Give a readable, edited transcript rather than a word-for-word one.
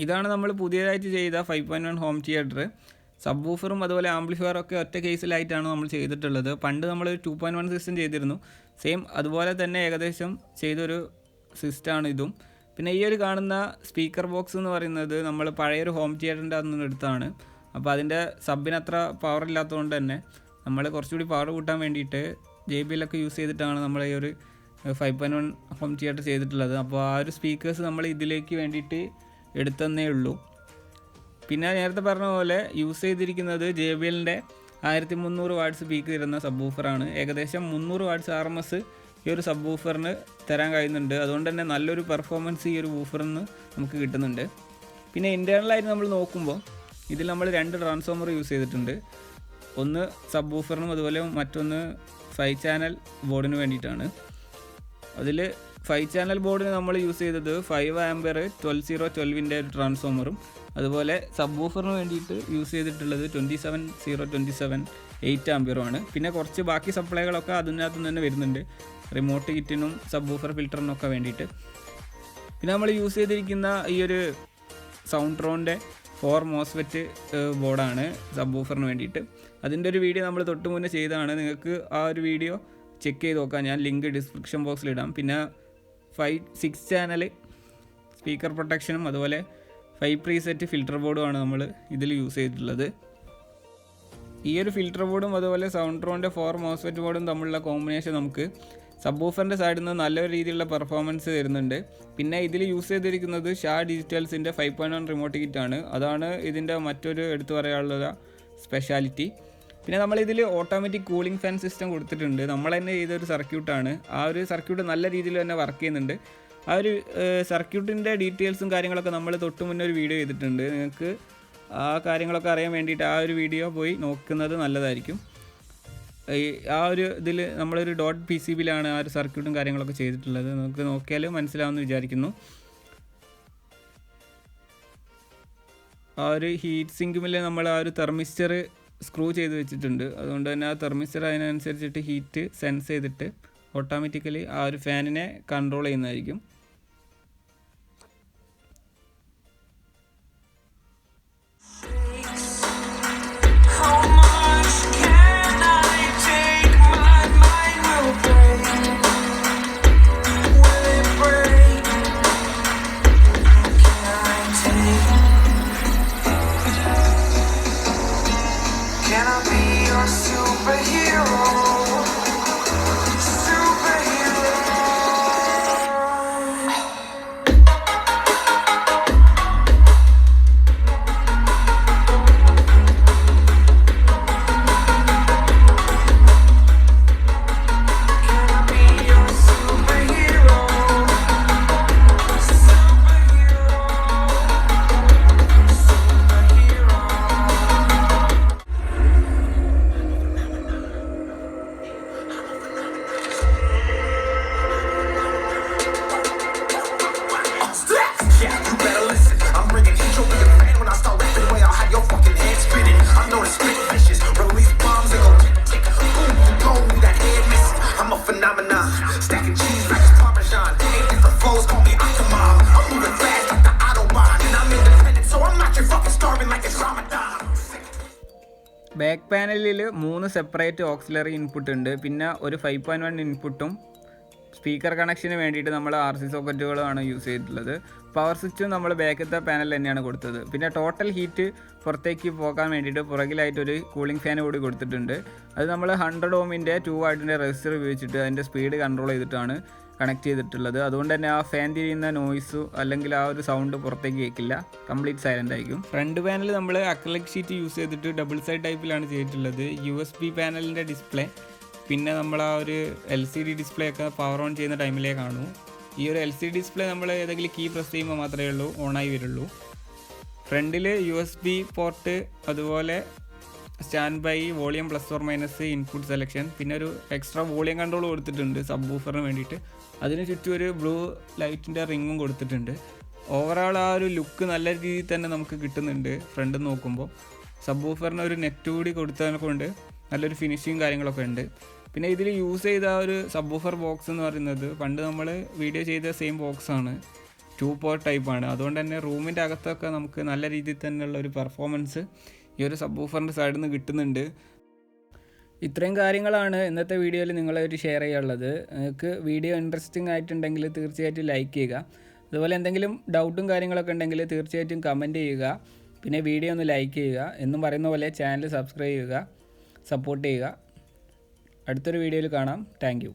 ഇതാണ് നമ്മൾ പുതിയതായിട്ട് ചെയ്ത 5.1 ഹോം തിയേറ്റർ. സബ്വൂഫറും അതുപോലെ ആംപ്ലിഫയറൊക്കെ ഒറ്റ കേസിലായിട്ടാണ് നമ്മൾ ചെയ്തിട്ടുള്ളത്. പണ്ട് നമ്മൾ 2.1 സിസ്റ്റം ചെയ്തിരുന്നു. സെയിം അതുപോലെ തന്നെ ഏകദേശം ചെയ്തൊരു സിസ്റ്റമാണ് ഇതും. പിന്നെ ഈ ഒരു കാണുന്ന സ്പീക്കർ ബോക്സ് എന്ന് പറയുന്നത് നമ്മൾ പഴയൊരു ഹോം തിയേറ്ററിൻ്റെ അന്ന് എടുത്താണ്. അപ്പോൾ അതിൻ്റെ സബിനത്ര പവർ ഇല്ലാത്തതുകൊണ്ട് തന്നെ നമ്മൾ കുറച്ചുകൂടി പവർ കൂട്ടാൻ വേണ്ടിയിട്ട് JBL ഒക്കെ യൂസ് ചെയ്തിട്ടാണ് നമ്മൾ ഈ ഒരു 5.1 ഹോം തിയേറ്റർ ചെയ്തിട്ടുള്ളത്. അപ്പോൾ ആ ഒരു സ്പീക്കേഴ്സ് നമ്മൾ ഇതിലേക്ക് വേണ്ടിയിട്ട് എടുത്തന്നേ ഉള്ളൂ. പിന്നെ നേരത്തെ പറഞ്ഞ പോലെ യൂസ് ചെയ്തിരിക്കുന്നത് JBLൻ്റെ 1300 വാട്ട്സ് പീക്ക് തരുന്ന സബ്വൂഫറാണ്. ഏകദേശം 300 വാട്ട്സ് RMS ഈ ഒരു സബ്വൂഫറിന് തരാൻ കഴിയുന്നുണ്ട്. അതുകൊണ്ട് തന്നെ നല്ലൊരു പെർഫോമൻസ് ഈ ഒരു വൂഫറിന് നമുക്ക് കിട്ടുന്നുണ്ട്. പിന്നെ ഇൻറ്റേർണലായിട്ട് നമ്മൾ നോക്കുമ്പോൾ ഇതിൽ നമ്മൾ 2 ട്രാൻസ്ഫോമർ യൂസ് ചെയ്തിട്ടുണ്ട്. ഒന്ന് സബ്വൂഫറിനും അതുപോലെ മറ്റൊന്ന് 5 ചാനൽ ബോർഡിന് വേണ്ടിയിട്ടാണ്. അതിൽ 5 ചാനൽ ബോർഡിന് നമ്മൾ യൂസ് ചെയ്തത് 5 ആംപിയർ 12012ൻ്റെ ഒരു ട്രാൻസ്ഫോമറും അതുപോലെ സബ്വൂഫറിന് വേണ്ടിയിട്ട് യൂസ് ചെയ്തിട്ടുള്ളത് 27027 8 ആംപിയറുമാണ്. പിന്നെ കുറച്ച് ബാക്കി സപ്ലൈകളൊക്കെ അതിനകത്ത് തന്നെ വരുന്നുണ്ട്, റിമോട്ട് കിറ്റിനും സബ്വൂഫർ ഫിൽറ്ററിനൊക്കെ വേണ്ടിയിട്ട്. പിന്നെ നമ്മൾ യൂസ് ചെയ്തിരിക്കുന്ന ഈ ഒരു സൗണ്ട്ട്രോണിൻ്റെ 4 MOSFET ബോർഡാണ് സബ്വൂഫറിന് വേണ്ടിയിട്ട്. അതിൻ്റെ ഒരു വീഡിയോ നമ്മൾ തൊട്ട് മുന്നേ ചെയ്തതാണ്. നിങ്ങൾക്ക് ആ ഒരു വീഡിയോ ചെക്ക് ചെയ്ത് നോക്കാം, ഞാൻ ലിങ്ക് ഡിസ്ക്രിപ്ഷൻ ബോക്സിലിടാം. പിന്നെ 6 ചാനൽ സ്പീക്കർ പ്രൊട്ടക്ഷനും അതുപോലെ 5 പ്രീസെറ്റ് ഫിൽറ്റർ ബോർഡുമാണ് നമ്മൾ ഇതിൽ യൂസ് ചെയ്തിട്ടുള്ളത്. ഈ ഒരു ഫിൽറ്റർ ബോർഡും അതുപോലെ സൗണ്ട്ട്രോണിൻ്റെ 4 MOSFET ബോർഡും തമ്മിലുള്ള കോമ്പിനേഷൻ നമുക്ക് സബ്വൂഫറിൻ്റെ സൈഡിൽ നിന്ന് നല്ലൊരു രീതിയിലുള്ള പെർഫോമൻസ് തരുന്നുണ്ട്. പിന്നെ ഇതിൽ യൂസ് ചെയ്തിരിക്കുന്നത് ഷാ ഡിജിറ്റൽസിൻ്റെ 5.1 റിമോട്ട് കിറ്റാണ്. അതാണ് ഇതിൻ്റെ മറ്റൊരു എടുത്തു പറയാനുള്ള സ്പെഷ്യാലിറ്റി. പിന്നെ നമ്മളിതിൽ ഓട്ടോമാറ്റിക് കൂളിംഗ് ഫാൻ സിസ്റ്റം കൊടുത്തിട്ടുണ്ട്. നമ്മൾ തന്നെ ചെയ്തൊരു സർക്യൂട്ടാണ്. ആ ഒരു സർക്യൂട്ട് നല്ല രീതിയിൽ തന്നെ വർക്ക് ചെയ്യുന്നുണ്ട്. ആ ഒരു സർക്യൂട്ടിൻ്റെ ഡീറ്റെയിൽസും കാര്യങ്ങളൊക്കെ നമ്മൾ തൊട്ട് മുന്നേ ഒരു വീഡിയോ ചെയ്തിട്ടുണ്ട്. നിങ്ങൾക്ക് ആ കാര്യങ്ങളൊക്കെ അറിയാൻ വേണ്ടിയിട്ട് ആ ഒരു വീഡിയോ പോയി നോക്കുന്നത് നല്ലതായിരിക്കും. ആ ഒരു ഇതിൽ നമ്മളൊരു .PCBയിലാണ് ആ ഒരു സർക്യൂട്ടും കാര്യങ്ങളൊക്കെ ചെയ്തിട്ടുള്ളത്. നമുക്ക് നോക്കിയാൽ മനസ്സിലാവുമെന്ന് വിചാരിക്കുന്നു. ആ ഒരു ഹീറ്റ് സിങ്കുമിൽ നമ്മൾ ആ ഒരു തെർമിസ്റ്റർ സ്ക്രൂ ചെയ്ത് വെച്ചിട്ടുണ്ട്. അതുകൊണ്ട് തന്നെ ആ തെർമിസ്റ്റർ അതിനനുസരിച്ചിട്ട് ഹീറ്റ് സെൻസ് ചെയ്തിട്ട് ഓട്ടോമാറ്റിക്കലി ആ ഒരു ഫാനിനെ കൺട്രോൾ ചെയ്യുന്നതായിരിക്കും. ബാക്ക് പാനലിൽ 3 സെപ്പറേറ്റ് ഓക്സിലറി ഇൻപുട്ട് ഉണ്ട്. പിന്നെ ഒരു 5.1 ഇൻപുട്ടും സ്പീക്കർ കണക്ഷന് വേണ്ടിയിട്ട് നമ്മൾ RC സോക്കറ്റുകളാണ് യൂസ് ചെയ്തിട്ടുള്ളത്. പവർ സ്വിച്ചും നമ്മൾ ബാക്കത്തെ പാനൽ തന്നെയാണ് കൊടുത്തത്. പിന്നെ ടോട്ടൽ ഹീറ്റ് പുറത്തേക്ക് പോകാൻ വേണ്ടിയിട്ട് പുറകിലായിട്ടൊരു കൂളിംഗ് ഫാൻ കൂടി കൊടുത്തിട്ടുണ്ട്. അത് നമ്മൾ 100 ഓമിൻ്റെ 2 വാട്ടിൻ്റെ റെസിസ്റ്റർ ഉപയോഗിച്ചിട്ട് അതിൻ്റെ സ്പീഡ് കൺട്രോൾ ചെയ്തിട്ടാണ് കണക്ട് ചെയ്തിട്ടുള്ളത്. അതുകൊണ്ട് തന്നെ ആ ഫാൻ തിരിയുന്ന നോയ്സ് അല്ലെങ്കിൽ ആ ഒരു സൗണ്ട് പുറത്തേക്ക് കേൾക്കില്ല, കംപ്ലീറ്റ് സൈലൻ്റ് ആയിരിക്കും. ഫ്രണ്ട് പാനൽ നമ്മൾ അക്രിലിക് ഷീറ്റ് യൂസ് ചെയ്തിട്ട് ഡബിൾ സൈഡ് ടൈപ്പിലാണ് ചെയ്തിട്ടുള്ളത്. USB പാനലിൻ്റെ ഡിസ്പ്ലേ, പിന്നെ നമ്മൾ ആ ഒരു LCD ഡിസ്പ്ലേ ഒക്കെ പവർ ഓൺ ചെയ്യുന്ന ടൈമിലേ കാണൂ. ഈ ഒരു LCD ഡിസ്പ്ലേ നമ്മൾ ഏതെങ്കിലും കീ പ്രസ് ചെയ്യുമ്പോൾ മാത്രമേ ഉള്ളൂ ഓണായി വരുള്ളൂ. ഫ്രണ്ടിൽ USB പോർട്ട്, അതുപോലെ standby, volume +or- input selection, പിന്നെ ഒരു എക്സ്ട്രാ വോളിയം കൺട്രോൾ കൊടുത്തിട്ടുണ്ട് സബ്വൂഫറിന് വേണ്ടിയിട്ട്. അതിന് ചുറ്റും ഒരു ബ്ലൂ ലൈറ്റിൻ്റെ റിങ്ങും കൊടുത്തിട്ടുണ്ട്. ഓവറോൾ ആ ഒരു ലുക്ക് നല്ല രീതിയിൽ തന്നെ നമുക്ക് കിട്ടുന്നുണ്ട് ഫ്രണ്ട് നോക്കുമ്പോൾ. സബ്വൂഫറിന് ഒരു നെറ്റ് കൂടി കൊടുത്തതിനെ കൊണ്ട് നല്ലൊരു ഫിനിഷിങ് കാര്യങ്ങളൊക്കെ ഉണ്ട്. പിന്നെ ഇതിൽ യൂസ് ചെയ്ത ഒരു സബ്വൂഫർ ബോക്സ് എന്ന് പറയുന്നത് പണ്ട് നമ്മൾ വീഡിയോ ചെയ്ത സെയിം ബോക്സാണ്. 2 പോർട്ട് ടൈപ്പാണ്. അതുകൊണ്ട് തന്നെ റൂമിൻ്റെ അകത്തൊക്കെ നമുക്ക് നല്ല രീതിയിൽ തന്നെയുള്ള ഒരു പെർഫോമൻസ് ഈ ഒരു സബ് വൂഫറിൻ്റെ സൈഡിൽ നിന്ന് കിട്ടുന്നുണ്ട്. ഇത്രയും കാര്യങ്ങളാണ് ഇന്നത്തെ വീഡിയോയിൽ നിങ്ങളായിട്ട് ഷെയർ ചെയ്യാനുള്ളത്. നിങ്ങൾക്ക് വീഡിയോ ഇൻട്രസ്റ്റിംഗ് ആയിട്ടുണ്ടെങ്കിൽ തീർച്ചയായിട്ടും ലൈക്ക് ചെയ്യുക. അതുപോലെ എന്തെങ്കിലും ഡൗട്ടും കാര്യങ്ങളൊക്കെ ഉണ്ടെങ്കിൽ തീർച്ചയായിട്ടും കമൻറ്റ് ചെയ്യുക. പിന്നെ വീഡിയോ ഒന്ന് ലൈക്ക് ചെയ്യുക. എന്നും പറയുന്ന പോലെ ചാനൽ സബ്സ്ക്രൈബ് ചെയ്യുക, സപ്പോർട്ട് ചെയ്യുക. അടുത്തൊരു വീഡിയോയിൽ കാണാം. Thank you.